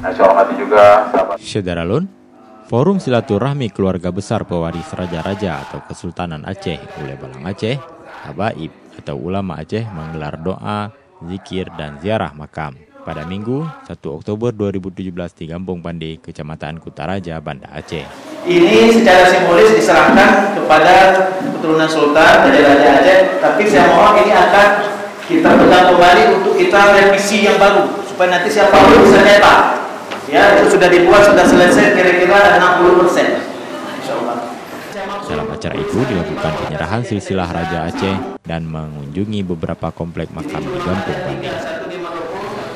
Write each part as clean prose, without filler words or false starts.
Nah, saya hormati juga sahabat. Syederalun, Forum Silaturahmi Keluarga Besar Pewaris Raja-Raja atau Kesultanan Aceh Ule Balang Aceh, Habaib atau ulama Aceh menggelar doa, zikir, dan ziarah makam pada Minggu 1 Oktober 2017 di Kampung Pandi, Kecamatan Kutaraja, Banda Aceh. Ini secara simbolis diserahkan kepada keturunan Sultan dari Raja Aceh, tapi saya mohon ini akan kita pegang kembali untuk kita revisi yang baru supaya nanti siapapun bisa nyetak. Ya, itu sudah dibuat, sudah selesai kira-kira 60%. Insyaallah. Dalam acara itu dilakukan penyerahan silsilah Raja Aceh dan mengunjungi beberapa komplek makam di Kampung Pandi.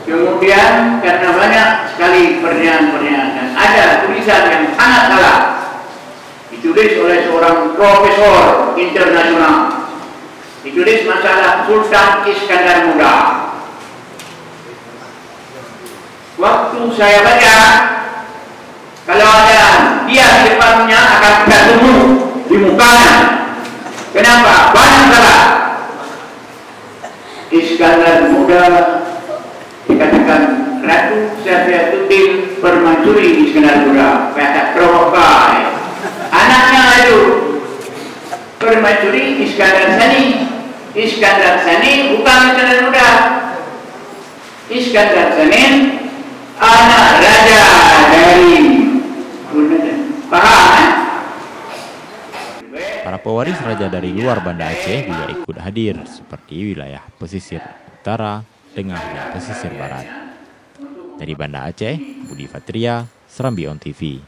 Kemudian karena banyak sekali pernyataan dan ada tulisan yang sangat salah ditulis oleh seorang profesor internasional, ditulis masalah Sultan Iskandar Muda. Waktu saya baca, kalau ada dia di depannya akan kita temu di mukanya. Kenapa? Banyak salah. Iskandar Muda dikatakan Ratu Safiatuddin Permaisuri Iskandar Muda, kata provokai. Anaknya itu Permaisuri Iskandar Sani. Iskandar Sani bukan Iskandar Muda. Iskandar Sani anak raja dari paham? Para pewaris raja dari luar Banda Aceh juga ikut hadir seperti wilayah pesisir utara, tengah, dan pesisir barat. Dari Banda Aceh, Budi Fatria, Serambi On TV.